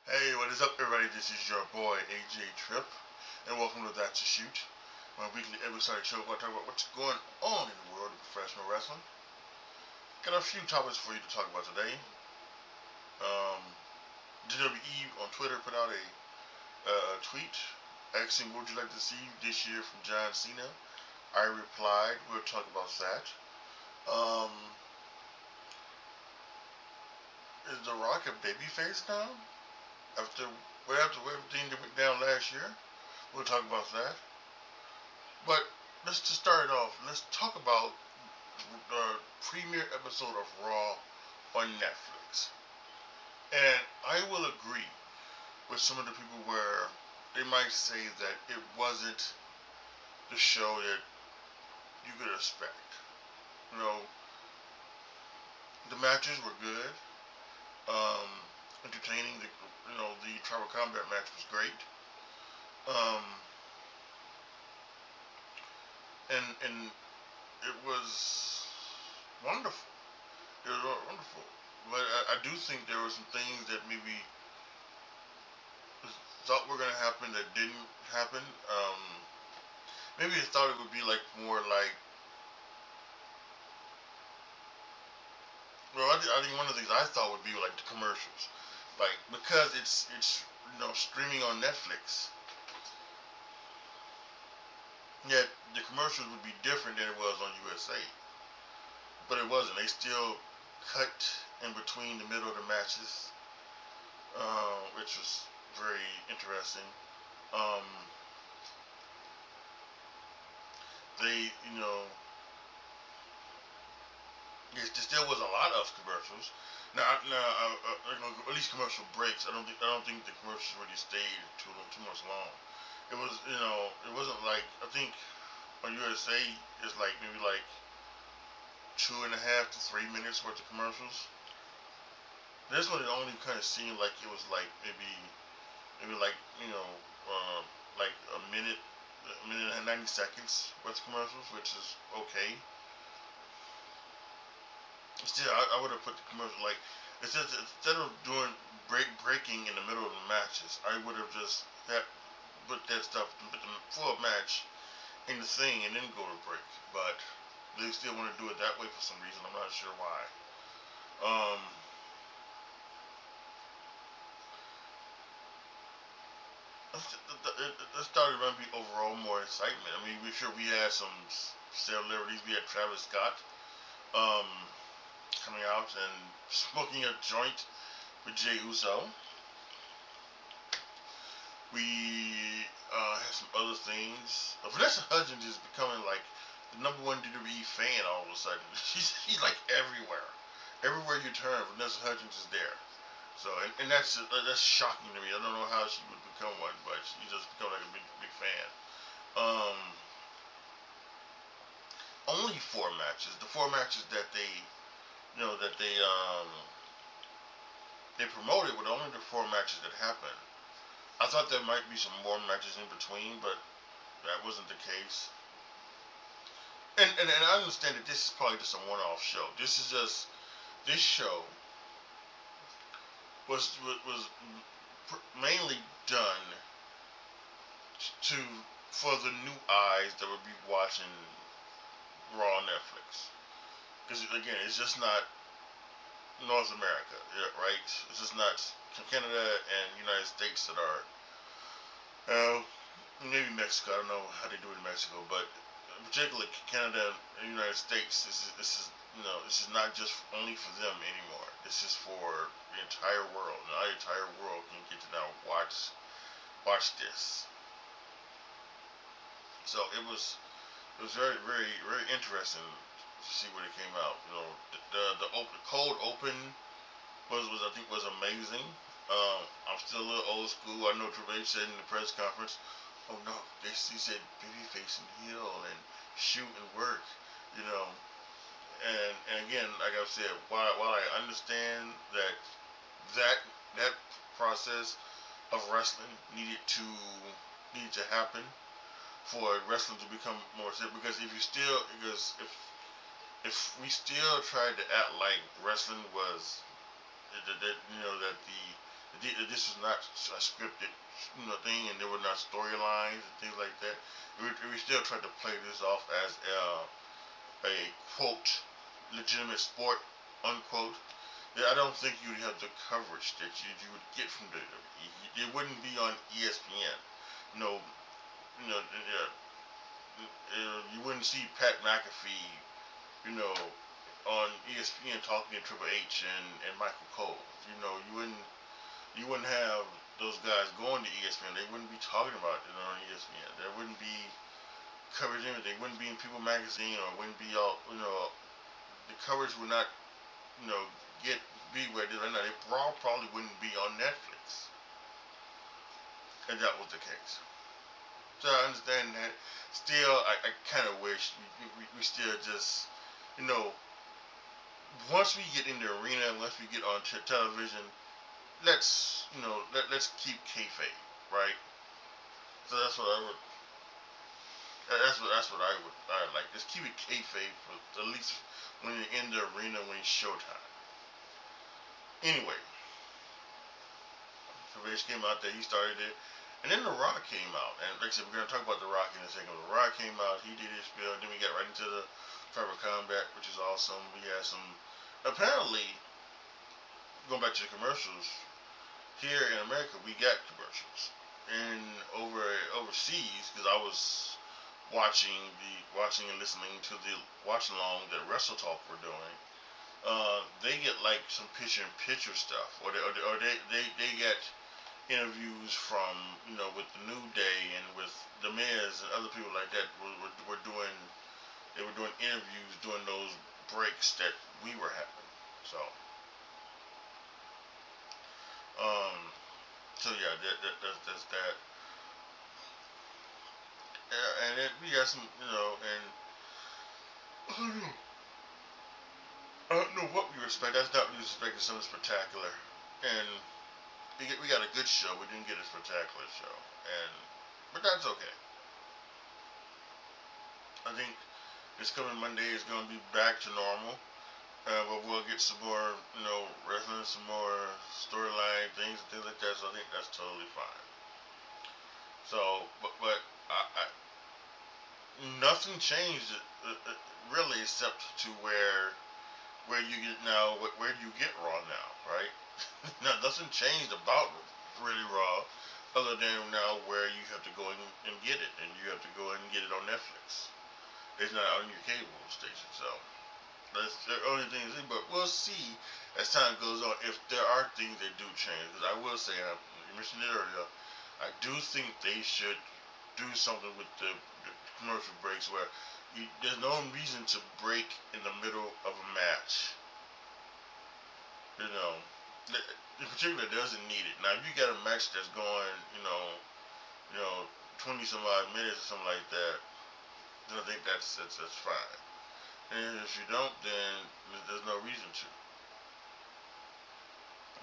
Hey, what is up, everybody? This is your boy AJTRIP, and welcome to That's a Shoot, my weekly episode show where I talk about what's going on in the world of professional wrestling. Got a few topics for you to talk about today. Um, WWE on Twitter put out a tweet asking, "What would you like to see this year from John Cena?" I replied, "We'll talk about that." Um, is The Rock a babyface now? After everything that went down last year, we'll talk about that. But let's just start it off. Let's talk about the premiere episode of Raw on Netflix. And I will agree with some of the people where they might say that it wasn't the show that you could expect. You know, the matches were good, um, entertaining. The tribal combat match was great. Um, and it was wonderful. It was wonderful. But I do think there were some things that maybe thought were gonna happen that didn't happen. Maybe I thought it would be like more like. Well, I think one of the things I thought would be like the commercials, like because it's streaming on Netflix. Yet the commercials would be different than it was on USA, but it wasn't. They still cut in between the middle of the matches, which was very interesting. Um, they, there still was a lot of commercials. At least commercial breaks. I don't think the commercials really stayed too much long. It was, it wasn't like I think on USA it's like maybe like 2.5 to 3 minutes worth of commercials. This one it only kind of seemed like it was like maybe like like a minute and 90 seconds worth of commercials, which is okay. Still, I would have put the commercial like instead of doing breaking in the middle of the matches, I would have just put that stuff, put the full match in the thing and then go to break. But they still want to do it that way for some reason. I'm not sure why. Um, it started to be overall more excitement. I mean, we had some celebrities. We had Travis Scott um, coming out and smoking a joint with Jey Uso. We had some other things. Vanessa Hudgens is becoming like the number one WWE fan all of a sudden. She's like everywhere. Everywhere you turn, Vanessa Hudgens is there. So and that's shocking to me. I don't know how she would become one, but she just become like a big fan. Um, Only 4 matches. The 4 matches that they promoted were only the 4 matches that happened. I thought there might be some more matches in between, but that wasn't the case. And I understand that this is probably just a one-off show. This show was mainly done to for the new eyes that would be watching Raw on Netflix. Because again, it's just not North America, right? It's just not Canada and United States that are. Maybe Mexico. I don't know how they do it in Mexico, but particularly Canada and the United States. This is not just only for them anymore. This is for the entire world. Now, the entire world can get to now watch this. So it was very very interesting to see where it came out. The cold open was I think was amazing. I'm still a little old school. I know Triple H said in the press conference, "Oh no, he said babyface and heel and shoot and work," you know. And again, like I said, while I understand that that process of wrestling needed to happen for wrestling to become more safe, because if we still tried to act like wrestling was that This was not a scripted, thing, and there were not storylines and things like that. We still tried to play this off as a quote legitimate sport unquote. Yeah, I don't think you'd have the coverage that you would get from WWE. It wouldn't be on ESPN. You know, you know, you wouldn't see Pat McAfee, on ESPN talking to Triple H and Michael Cole. You wouldn't have those guys going to ESPN. They wouldn't be talking about it on ESPN. There wouldn't be coverage in it. They wouldn't be in People Magazine, or wouldn't be all, the coverage would not, be where it is right now. They probably wouldn't be on Netflix. And that was the case. So I understand that. Still, I kind of wish we still just, once we get in the arena, once we get on television, let's keep kayfabe, right? So that's what I would. That's what I like. Just keep it kayfabe for at least when you're in the arena when it's showtime. Anyway, Triple H came out there. He started it. And then The Rock came out, and like I said, we're going to talk about The Rock in a second. The Rock came out, he did his spiel, then we got right into the tribal combat, which is awesome. We had some, apparently, going back to the commercials, here in America, we got commercials. And overseas, because I was watching and listening to the watch-along that Wrestle Talk were doing, they get like some picture-in-picture stuff, or they get interviews from, with the New Day and with the Miz and other people like that were doing interviews during those breaks that we were having. So yeah, that's that. And then we got some, and I don't know what we respect. That's not what we expected, something spectacular. And we got a good show. We didn't get a spectacular show, but that's okay. I think this coming Monday is going to be back to normal, but we'll get some more, wrestling, some more storyline things and things like that. So I think that's totally fine. So, but nothing changed really, except to where you get now. Where do you get Raw now, right? Nothing changed about really Raw, other than now where you have to go in and get it, and you have to go in and get it on Netflix. It's not on your cable station, so that's the only thing. But we'll see as time goes on if there are things that do change. Because I will say, I mentioned it earlier, I do think they should do something with the commercial breaks where there's no reason to break in the middle of a match. In particular, doesn't need it. Now, if you got a match that's going, 20 some odd minutes or something like that, then I think that's fine. And if you don't, then there's no reason to.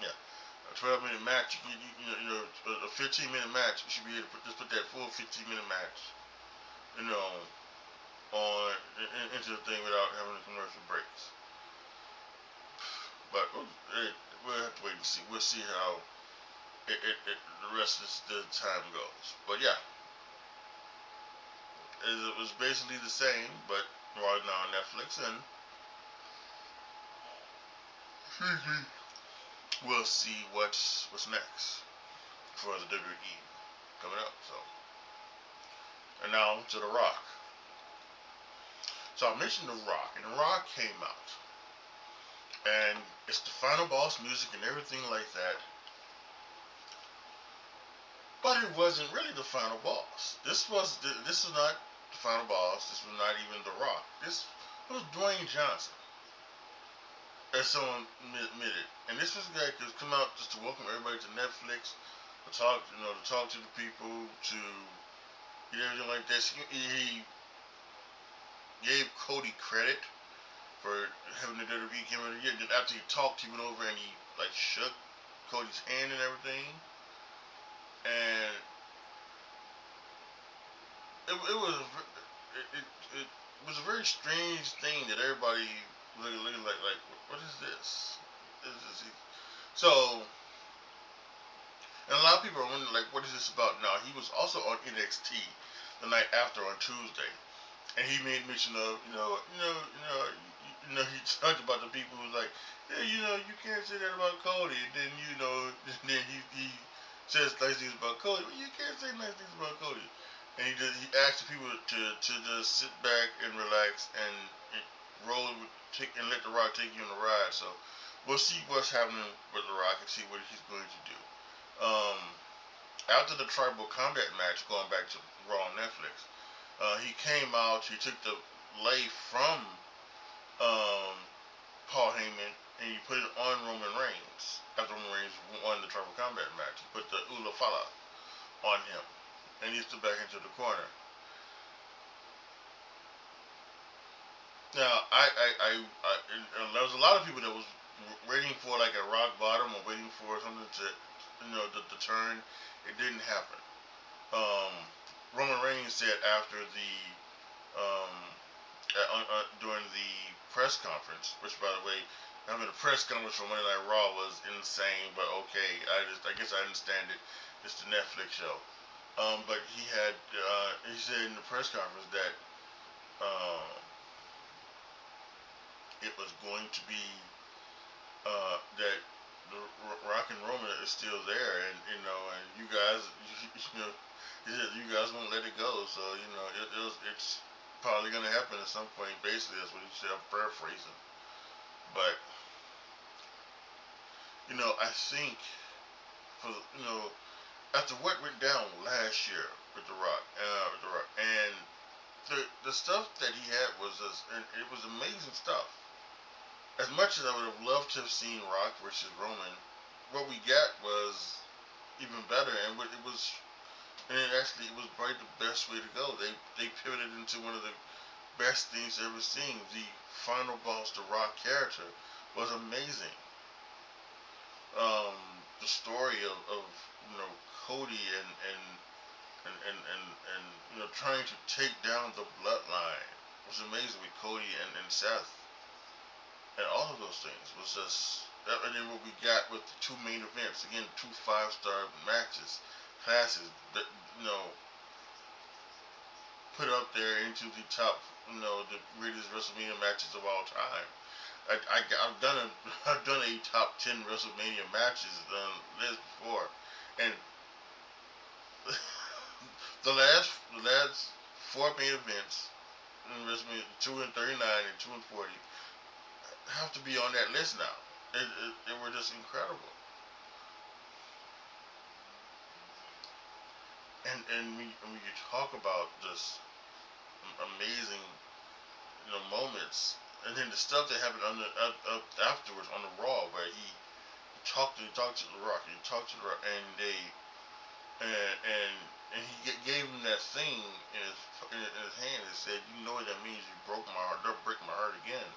Yeah, a 12-minute match, a 15-minute match, you should be able to just put that full 15-minute match, into the thing without having the commercial breaks. But we'll have to wait and see. We'll see how the rest of the time goes. But yeah, it was basically the same, but right now on Netflix, and we'll see what's next for the WWE coming up. So, and now to The Rock. So I mentioned The Rock, and The Rock came out. And it's the final boss music and everything like that. But it wasn't really the final boss. This was not the final boss. This was not even The Rock. This was Dwayne Johnson, as someone admitted. And this was a guy who come out just to welcome everybody to Netflix, to talk to the people, to everything like this. He gave Cody credit for having the WWE come in here. Then after he talked, he went over and he shook Cody's hand and everything. And it was a very strange thing that everybody looked like what is this? So And a lot of people are wondering, like, what is this about now? He was also on NXT the night after on Tuesday, and he made mention of, he talked about the people who's like, yeah, you can't say that about Cody, and then then he says nice things about Cody, but you can't say nice things about Cody, and he asked the people to just sit back and relax and roll and let The Rock take you on the ride. So we'll see what's happening with The Rock and see what he's going to do. After the Tribal Combat match, going back to Raw on Netflix, he came out. He took the lei from Paul Heyman and he put it on Roman Reigns. After Roman Reigns won the Tribal Combat match, he put the Ula Fala on him, and he stood back into the corner. Now, there was a lot of people that was waiting for like a rock bottom or waiting for something to, the turn. It didn't happen. Roman Reigns said after the during the press conference, which by the way, having a press conference for Monday Night Raw was insane, but okay, I guess I understand it. It's the Netflix show. But he said in the press conference that it was going to be that the Rock and Roman is still there, and you guys, you guys won't let it go. So it's probably going to happen at some point. Basically, that's what he said. I'm paraphrasing, but I think for after what went down last year with the Rock, and the stuff that he had was just, and it was amazing stuff. As much as I would have loved to have seen Rock versus Roman, what we got was even better, and it was probably the best way to go. They pivoted into one of the best things I've ever seen. The final boss, the Rock character, was amazing. The story of Cody and trying to take down the bloodline was amazing with Cody and Seth. And all of those things was just, and then what we got with the two main events, again, 2 5-star matches, classes that, put up there into the top, the greatest WrestleMania matches of all time. I've done a top 10 WrestleMania matches list before, and the last 4 main events in WrestleMania, 2 and 39 and 2 and 40. Have to be on that list now. They were just incredible. And when you talk about just amazing moments, and then the stuff that happened afterwards on the Raw, where he talked to the Rock, and he talked to the Rock, and he gave him that thing in his hand and said, "You know what that means? You broke my heart. Don't break my heart again."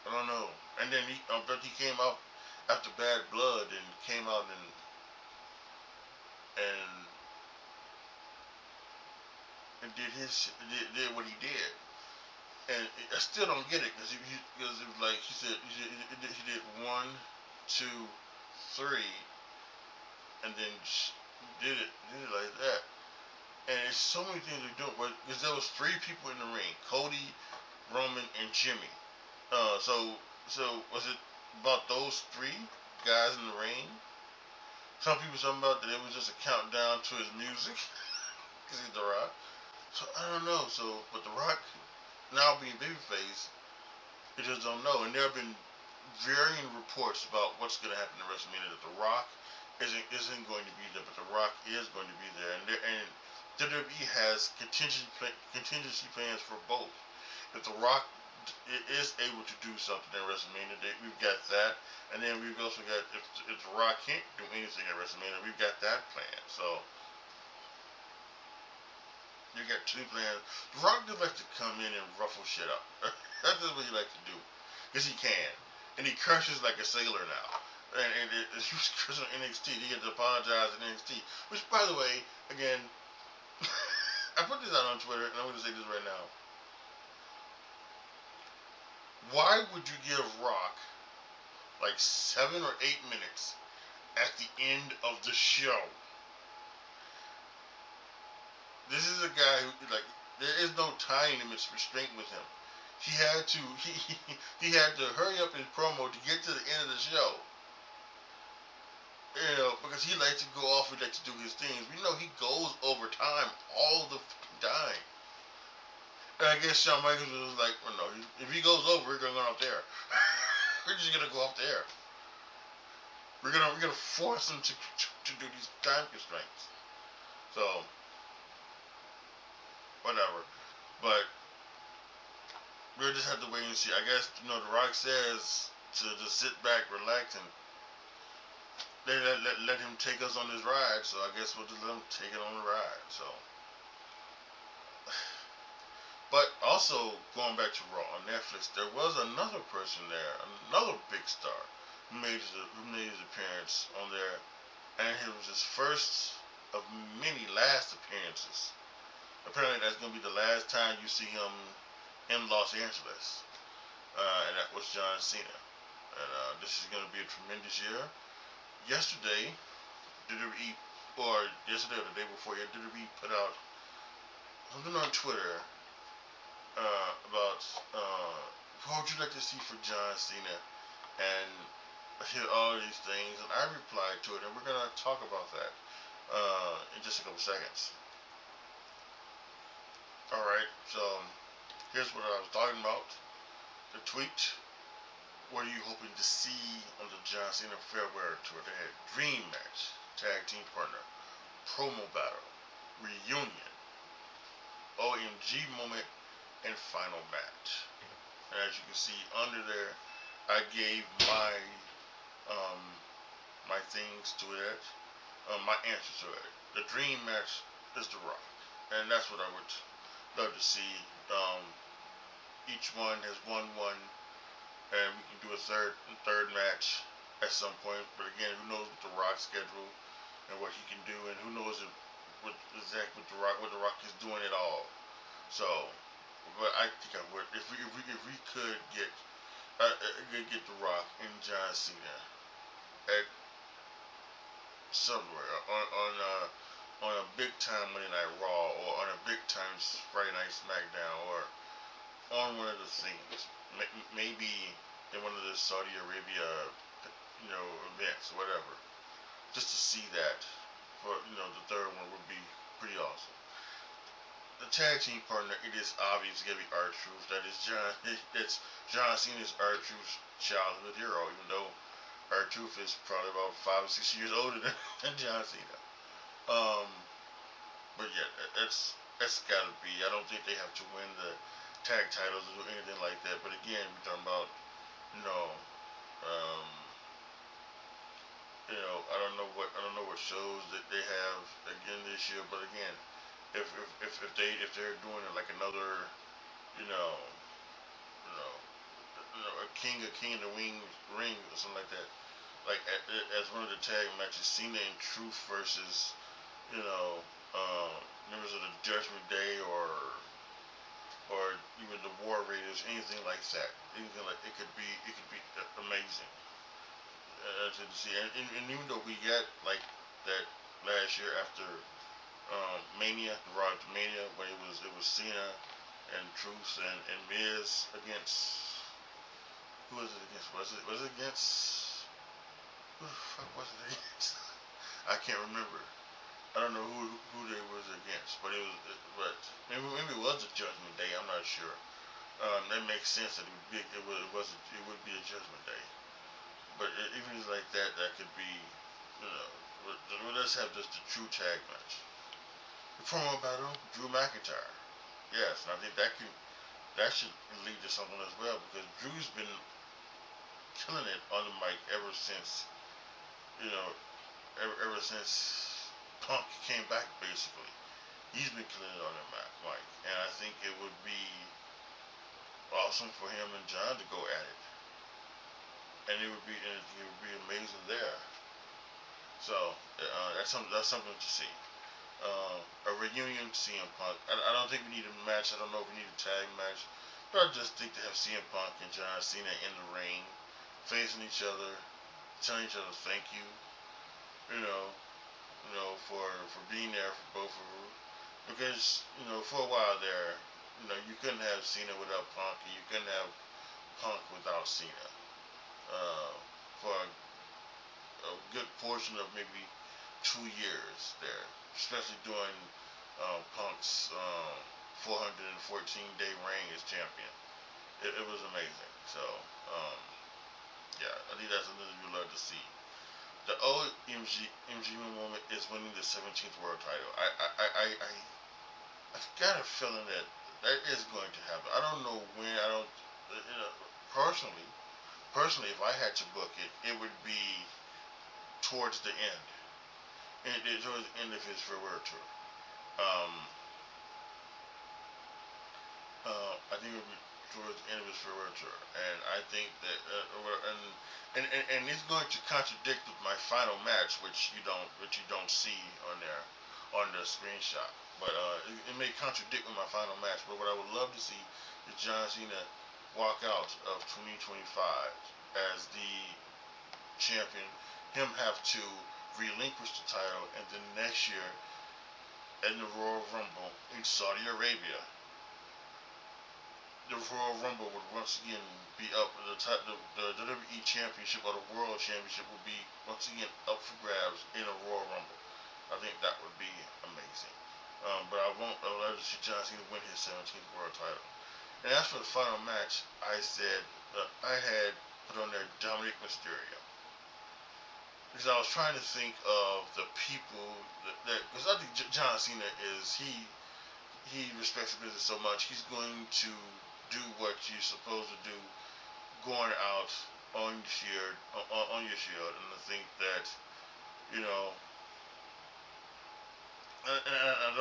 I don't know. And then but he came out after Bad Blood and came out and did what he did. And I still don't get it because it was like he said he did 1, 2, 3, and then did it like that. And it's so many things they're doing. Because there was 3 people in the ring: Cody, Roman, and Jimmy. So was it about those 3 guys in the ring? Some people talking about that it was just a countdown to his music because he's The Rock. So I don't know. So, but The Rock now being babyface, I just don't know. And there have been varying reports about what's going to happen in WrestleMania. That The Rock isn't going to be there, but The Rock is going to be there. And WWE has contingency plans for both. If The Rock is able to do something at WrestleMania, we've got that, and then we've also got if The Rock can't do anything at WrestleMania, we've got that plan. So you got 2 plans. The Rock just likes to come in and ruffle shit up. That's just what he likes to do, because he can, and he curses like a sailor now. And he was cursing on NXT. He had to apologize in NXT, which, by the way, again, I put this out on Twitter, and I'm going to say this right now. Why would you give Rock like 7 or 8 minutes at the end of the show? This is a guy who, like, there is no time restraint with him. He had to he had to hurry up his promo to get to the end of the show. You know, because he likes to go off, he likes to do his things. We know he goes over time all the time. And I guess Shawn Michaels was like, well, no, if he goes over, we're gonna go up there. We're just gonna go up there. We're gonna force him to do these time constraints. So whatever. But we'll just have to wait and see. I guess, you know, The Rock says to just sit back, relax, and let him take us on this ride. So I guess we'll just let him take it on the ride. So, but also going back to Raw on Netflix, there was another person there, another big star who made his appearance on there, and it was his first of many last appearances. Apparently, that's going to be the last time you see him in Los Angeles, and that was John Cena. And this is going to be a tremendous year. Yesterday, yesterday or the day before, WWE put out something on Twitter about what would you like to see for John Cena, and all these things. And I replied to it, and we're going to talk about that in just a couple seconds. Alright, so here's what I was talking about. The tweet. What are you hoping to see on the John Cena Farewell Tour? They had Dream Match, Tag Team Partner, Promo Battle, Reunion, OMG Moment, and Final Match. And as you can see under there, I gave my my things to it, my answers to it. The Dream Match is The Rock, and that's what I would love to see. Each one has won one, and we can do a third match at some point. But again, who knows with The Rock's schedule and what he can do, and who knows what exactly what The Rock is doing at all. So, but I think I would if we could get The Rock and John Cena at somewhere on a big time Monday Night Raw, or on a big time Friday Night SmackDown, or on one of the things, maybe in one of the Saudi Arabia, events, whatever, just to see that. For the third one would be pretty awesome. The tag team partner, it is obvious gonna be R-Truth. It's John Cena's R-Truth's childhood hero, even though R-Truth is probably about 5 or 6 years older than John Cena. But yeah, that's gotta be. I don't think they have to win the tag titles or anything like that. But again, we're talking about, I don't know what shows that they have again this year. But again, if they're doing it like another, a King of the Ring or something like that, like as one of the tag matches, Cena and Truth versus, members of the Judgment Day, or even the War Raiders, anything like that. Anything like it could be amazing to see. And even though we got like that last year after Mania, the Raw Mania, when it was Cena and Truth and Miz against, who was it against? Was it against, who the fuck was it against? I can't remember. I don't know who they was against, but maybe it was a Judgment Day. I'm not sure. That makes sense that it would be a Judgment Day. But even like that could be, let's have just the true tag match. The promo battle, Drew McIntyre. Yes, and I think that should lead to something as well, because Drew's been killing it on the mic ever since, ever since Punk came back, basically. He's been killing it on the mic, and I think it would be awesome for him and John to go at it, and it would be amazing there. So that's something to see. A reunion CM Punk. I don't think we need a match. I don't know if we need a tag match. But I just think to have CM Punk and John Cena in the ring, facing each other, telling each other thank you, you know, for being there for both of them. Because, for a while there, you couldn't have Cena without Punk, and you couldn't have Punk without Cena. For a good portion of maybe 2 years there, especially during Punk's 414-day reign as champion. It was amazing. So, yeah, I think that's something you love to see. The old MGM moment is winning the 17th world title. I've got a feeling that that is going to happen. I don't know when. I don't. Personally, if I had to book it, it would be towards the end. Towards the end of his farewell tour. Um, I think it would be towards the end of his farewell tour, and I think that, and it's going to contradict with my final match, which you don't see on there, on the screenshot. But it may contradict with my final match. But what I would love to see is John Cena walk out of 2025 as the champion, him have to relinquish the title, and then next year in the Royal Rumble in Saudi Arabia, the Royal Rumble would once again be up. The WWE Championship or the World Championship would be once again up for grabs in a Royal Rumble. I think that would be amazing. But I won't allow to see John Cena win his 17th world title. And as for the final match, I said I had put on there Dominic Mysterio. Because I was trying to think of the people that because I think John Cena he respects the business so much, he's going to do what you're supposed to do going out on your shield, and I think that, you know, I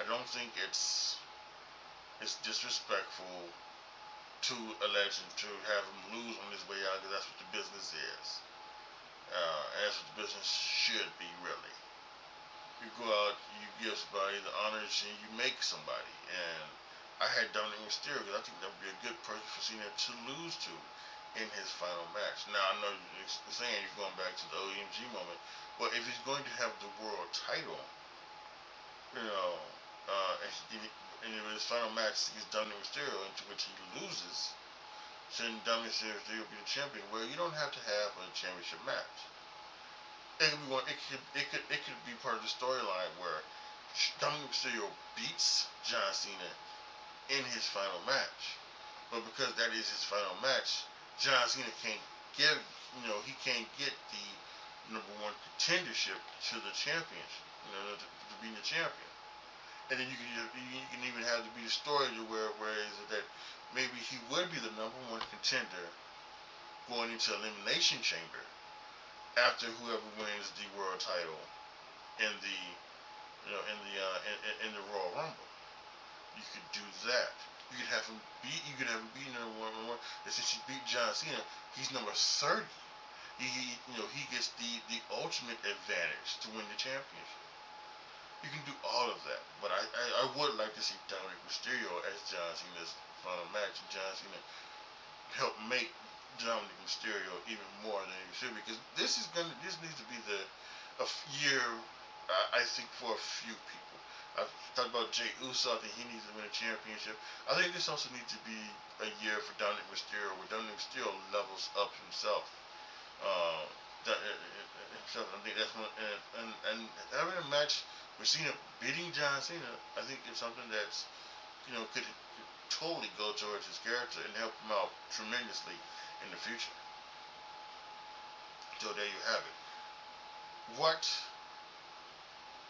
don't think it's disrespectful to a legend to have him lose on his way out, because that's what the business is. And that's what the business should be, really. You go out, you give somebody the honors, and you make somebody. And I had Dominic Mysterio because I think that would be a good person for Cena to lose to in his final match. Now, I know you're saying you're going back to the OMG moment, but if he's going to have the world title, you know, and in his final match against Dominic Mysterio, into which he loses, then Dominic Mysterio will be the champion. Well, you don't have to have a championship match. It could be one. It could be part of the storyline where Dominic Mysterio beats John Cena in his final match, but because that is his final match, John Cena can't get he can't get the #1 contendership to the championship, to be the champion. And then you can even have to be the story to where is it that maybe he would be the #1 contender going into Elimination Chamber after whoever wins the world title in the in the Royal Rumble. You could do that. You could have him beat #1. And since he beat John Cena, he's number 30. He gets the ultimate advantage to win the championship. You can do all of that, but I would like to see Dominic Mysterio as John Cena's final match. John Cena help make Dominic Mysterio even more than he should, because this needs to be a year, I think, for a few people. I've talked about Jey Uso. I think he needs to win a championship. I think this also needs to be a year for Dominic Mysterio, where Dominic Mysterio levels up himself. I think that's one, and having a match with Cena beating John Cena, I think it's something that's could totally go towards his character and help him out tremendously in the future. So there you have it. What,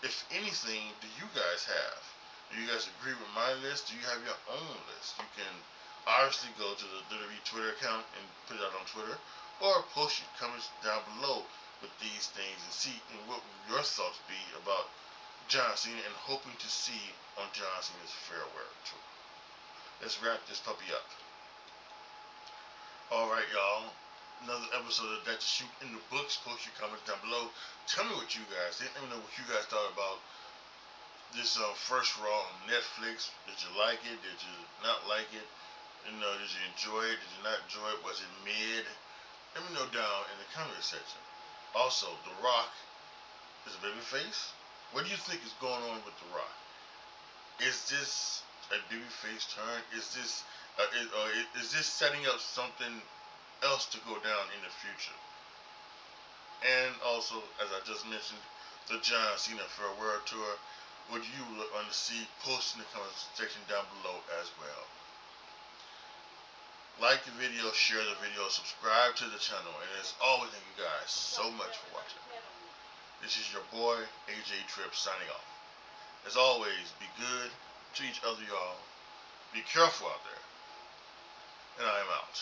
if anything, do you guys have? Do you guys agree with my list? Do you have your own list? You can obviously go to the WWE Twitter account and put it out on Twitter, or post your comments down below with these things and see what your thoughts be about John Cena and hoping to see on John Cena's farewell tour. Let's wrap this puppy up. Alright, y'all. Another episode of That to Shoot in the books. Post your comments down below. Tell me what you guys think. Let me know what you guys thought about this first Raw on Netflix. Did you like it? Did you not like it? You know, did you enjoy it? Did you not enjoy it? Was it mid? Let me know down in the comment section. Also, The Rock is a babyface. What do you think is going on with The Rock? Is this a babyface turn? Is this setting up something else to go down in the future? And also, as I just mentioned, the John Cena farewell tour. What you want to see, post in the comment section down below as well. Like the video, share the video, subscribe to the channel, and as always, thank you guys so much for watching. This is your boy AJTRIP signing off. As always, be good to each other, y'all. Be careful out there, and I am out.